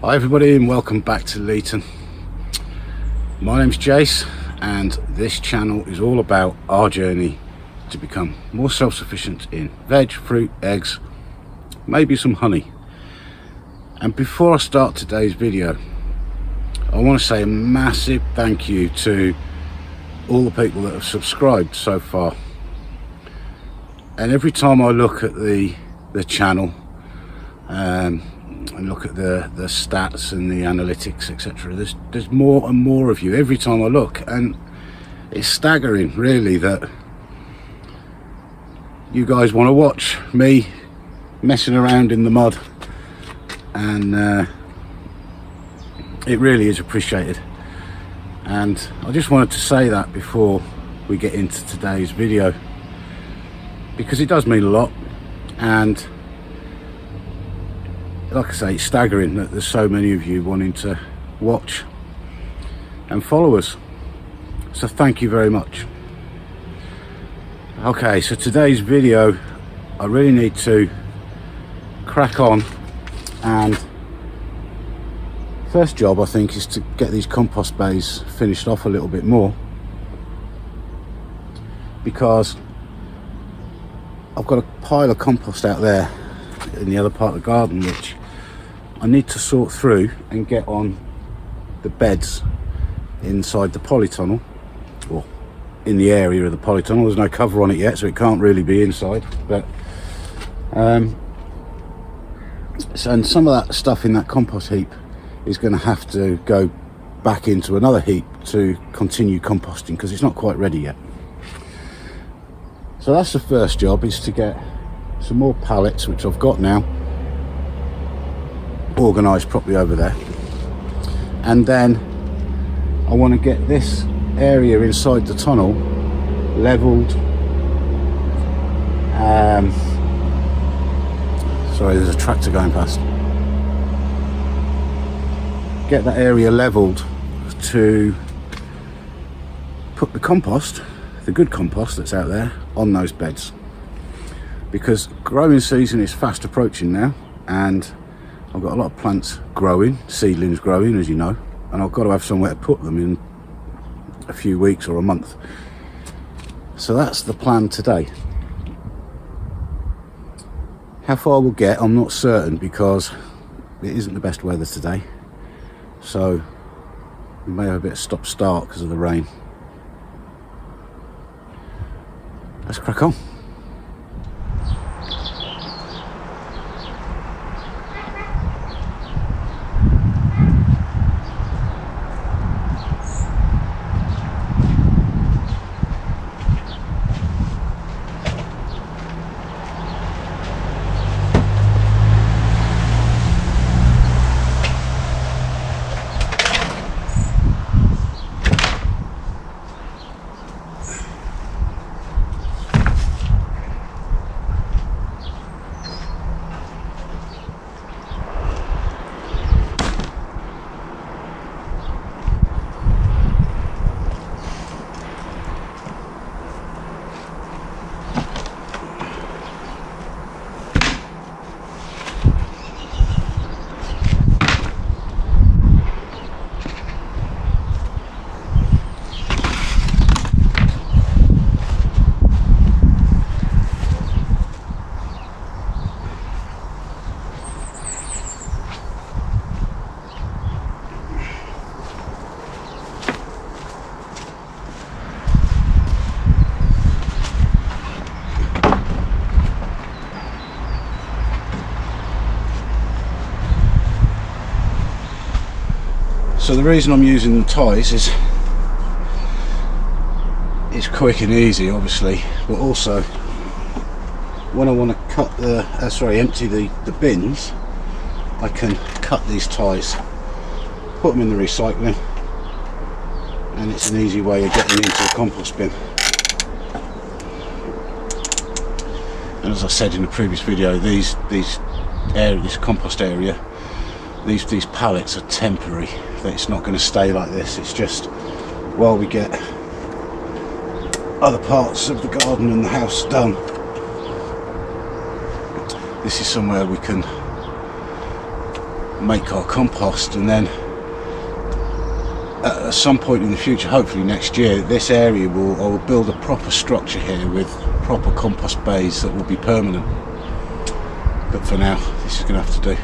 Hi everybody and welcome back to Leeton. My name's Jace and this channel is all about our journey to become more self-sufficient in veg, fruit, eggs, maybe some honey. And before I start today's video, I want to say a massive thank you to all the people that have subscribed so far. And every time I look at the channel and look at the stats and the analytics, etc., there's more and more of you every time I look, and it's staggering really that you guys want to watch me messing around in the mud, and it really is appreciated. And I just wanted to say that before we get into today's video, because it does mean a lot. And like I say, it's staggering that there's so many of you wanting to watch and follow us, so thank you very much. Okay, so today's video, I really need to crack on, and first job I think is to get these compost bays finished off a little bit more, because I've got a pile of compost out there in the other part of the garden which I need to sort through and get on the beds inside the polytunnel, or in the area of the polytunnel. There's no cover on it yet, so it can't really be inside, but and some of that stuff in that compost heap is going to have to go back into another heap to continue composting, because it's not quite ready yet. So that's the first job, is to get some more pallets, which I've got now, organised properly over there. And then I want to get this area inside the tunnel levelled. Sorry, there's a tractor going past. Get that area levelled to put the compost, the good compost that's out there, on those beds, because growing season is fast approaching now, and I've got a lot of plants growing, seedlings growing, as you know, and I've got to have somewhere to put them in a few weeks or a month. So that's the plan today. How far we'll get, I'm not certain, because it isn't the best weather today, so we may have a bit of stop-start because of the rain. Let's crack on. So the reason I'm using the ties is it's quick and easy, obviously, but also when I want to cut empty the bins, I can cut these ties, put them in the recycling, and it's an easy way of getting into the compost bin. And as I said in the previous video, this compost area, these pallets are temporary. It's not going to stay like this. It's just while we get other parts of the garden and the house done. This is somewhere we can make our compost, and then at some point in the future, hopefully next year, this area I will build a proper structure here with proper compost bays that will be permanent. But for now, this is going to have to do.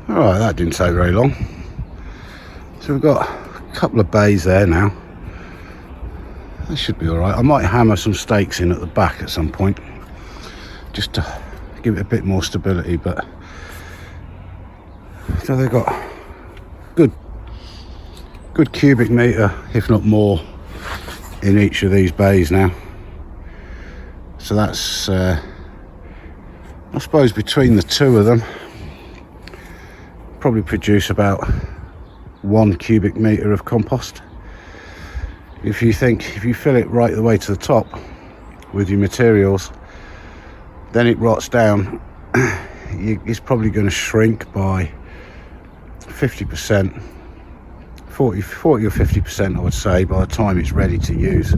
Alright, that didn't take very long. So we've got a couple of bays there now. That should be alright. I might hammer some stakes in at the back at some point, just to give it a bit more stability, but so they've got good cubic metre, if not more, in each of these bays now. So that's I suppose between the two of them probably produce about 1 cubic metre of compost. If you fill it right the way to the top with your materials, then it rots down. It's probably going to shrink by 50%, 40 or 50% I would say, by the time it's ready to use.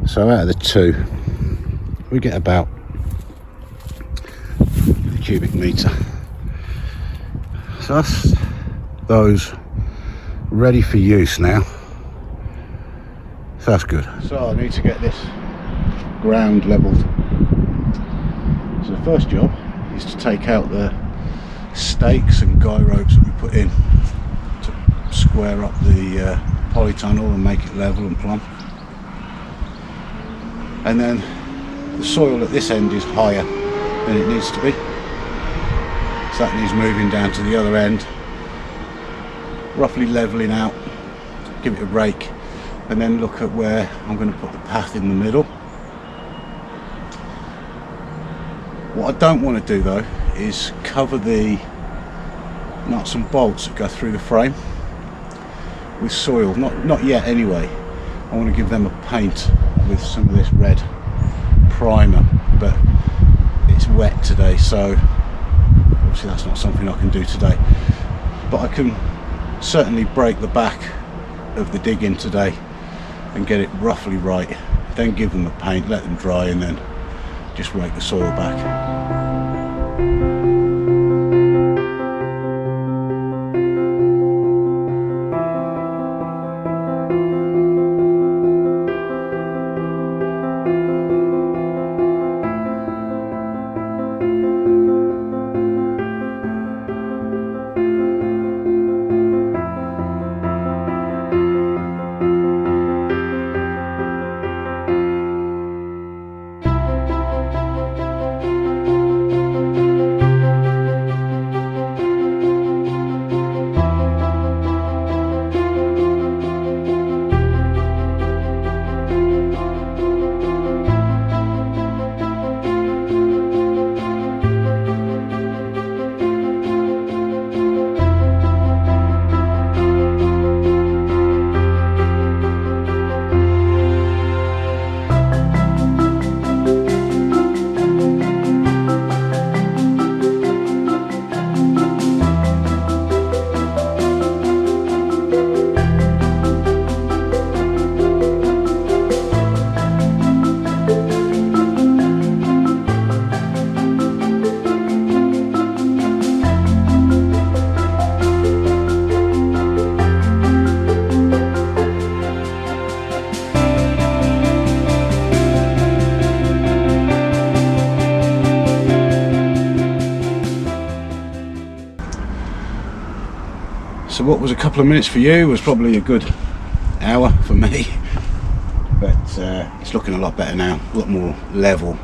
So out of the two, we get about a cubic metre. So that's those ready for use now. So that's good. So I need to get this ground levelled. So the first job is to take out the stakes and guy ropes that we put in to square up the polytunnel and make it level and plumb. And then the soil at this end is higher than it needs to be. So that needs moving down to the other end, roughly levelling out, give it a rake, and then look at where I'm going to put the path in the middle. What I don't want to do though is cover the nuts and bolts that go through the frame with soil, not yet anyway. I want to give them a paint with some of this red primer, but it's wet today, so obviously that's not something I can do today, but I can certainly break the back of the digging today and get it roughly right, then give them the paint, let them dry, and then just rake the soil back. So what was a couple of minutes for you was probably a good hour for me, but it's looking a lot better now, a lot more level,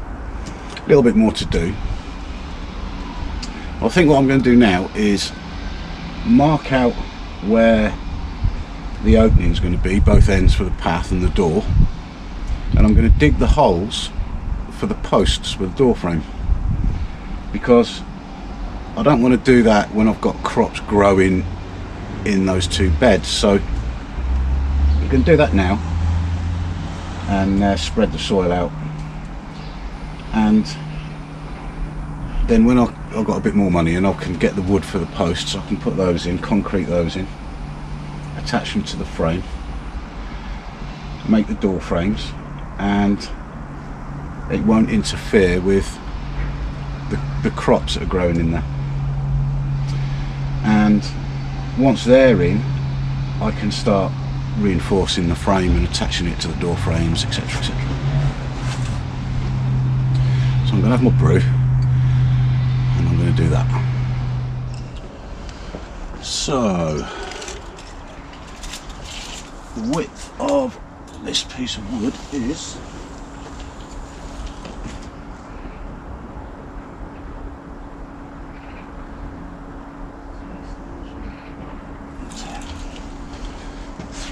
a little bit more to do. I think what I'm going to do now is mark out where the opening is going to be, both ends for the path and the door, and I'm going to dig the holes for the posts with the door frame, because I don't want to do that when I've got crops growing in those two beds. So you can do that now and spread the soil out, and then when I've got a bit more money and I can get the wood for the posts, I can put those in, concrete those in, attach them to the frame, make the door frames, and it won't interfere with the crops that are growing in there. And once they're in, I can start reinforcing the frame and attaching it to the door frames, etc, etc. So I'm going to have my brew and I'm going to do that. So the width of this piece of wood is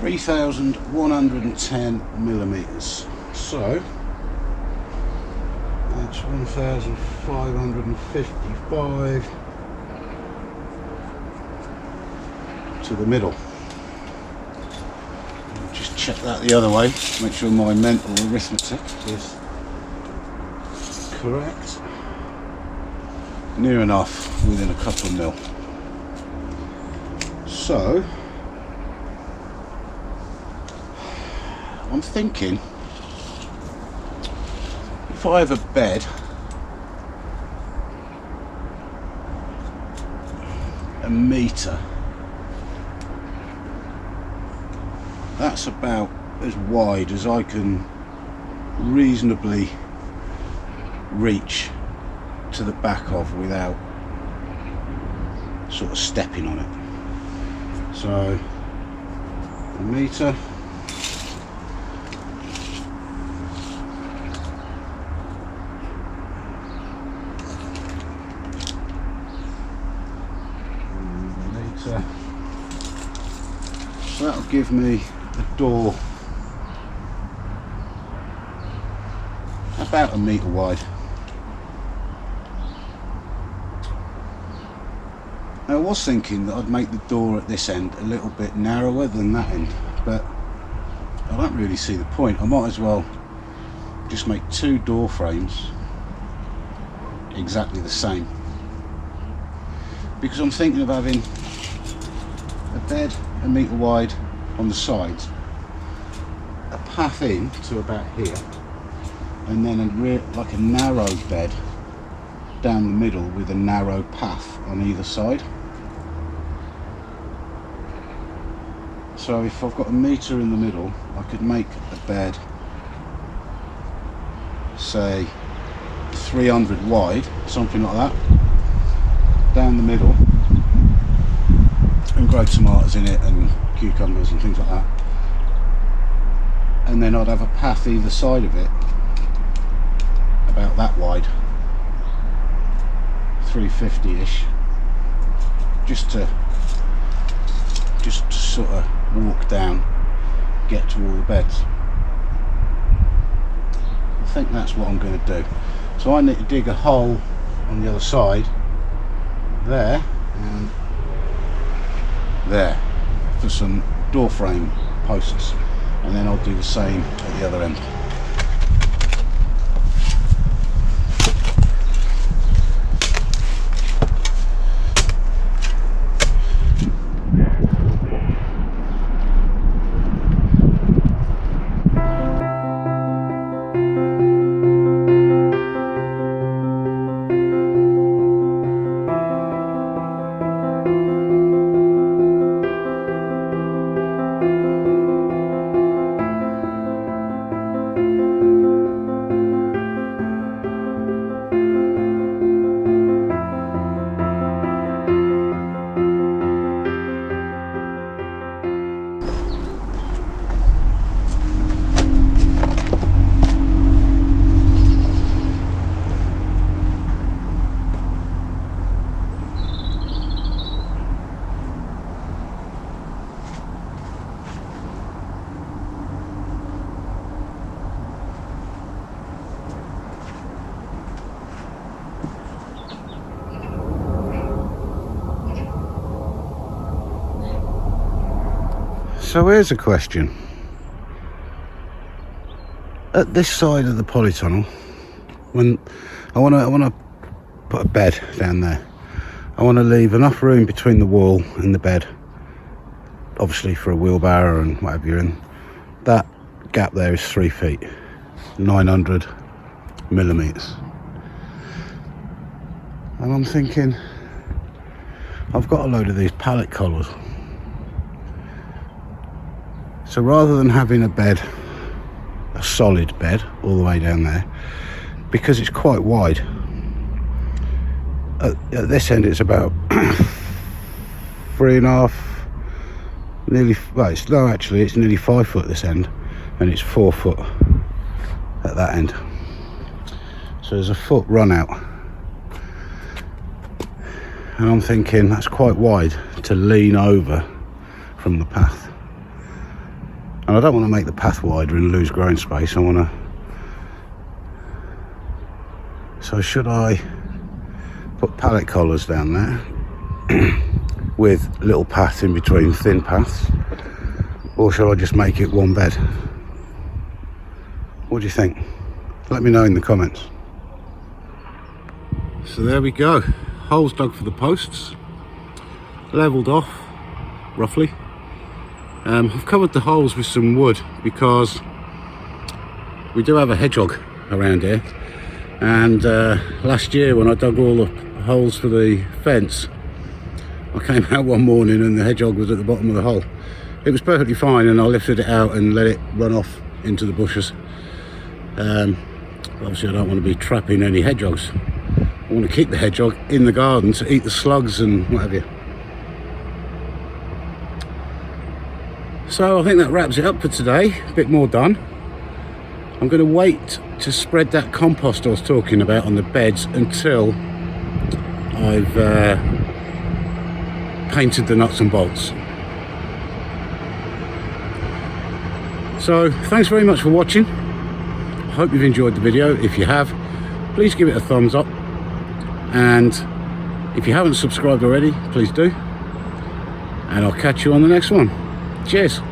3,110 millimeters. So that's 1,555 to the middle. Just check that the other way, make sure my mental arithmetic is correct. Near enough, within a couple of mil. So I'm thinking, if I have a bed a metre, that's about as wide as I can reasonably reach to the back of without sort of stepping on it. So a metre, so that'll give me a door about a metre wide. I was thinking that I'd make the door at this end a little bit narrower than that end, but I don't really see the point. I might as well just make two door frames exactly the same, because I'm thinking of having a bed a metre wide on the sides, a path in to about here, and then like a narrow bed down the middle with a narrow path on either side. So if I've got a metre in the middle, I could make a bed, say 300 wide, something like that, down the middle, and grow tomatoes in it and cucumbers and things like that. And then I'd have a path either side of it about that wide, 350-ish, just to sort of walk down, get to all the beds. I think that's what I'm going to do. So I need to dig a hole on the other side, there and there, for some door frame posts, and then I'll do the same at the other end. So here's a question. At this side of the polytunnel, when I want to put a bed down there, I want to leave enough room between the wall and the bed, obviously for a wheelbarrow and whatever you're in. That gap there is 3 feet, 900 millimeters. And I'm thinking, I've got a load of these pallet collars. So rather than having a bed, a solid bed all the way down there, because it's quite wide, at this end it's about 3.5, nearly, well, it's no, actually it's nearly 5 foot this end, and it's 4 foot at that end. So there's a foot run out, and I'm thinking that's quite wide to lean over from the path. And I don't want to make the path wider and lose growing space. I want to. So should I put pallet collars down there with little path in between, thin paths, or shall I just make it one bed? What do you think? Let me know in the comments. So there we go. Holes dug for the posts, levelled off roughly. I've covered the holes with some wood because we do have a hedgehog around here, and last year when I dug all the holes for the fence, I came out one morning and the hedgehog was at the bottom of the hole. It was perfectly fine, and I lifted it out and let it run off into the bushes. Obviously I don't want to be trapping any hedgehogs. I want to keep the hedgehog in the garden to eat the slugs and what have you. So I think that wraps it up for today. A bit more done. I'm going to wait to spread that compost I was talking about on the beds until I've painted the nuts and bolts. So thanks very much for watching. I hope you've enjoyed the video. If you have, please give it a thumbs up, and if you haven't subscribed already, please do, and I'll catch you on the next one. Cheers.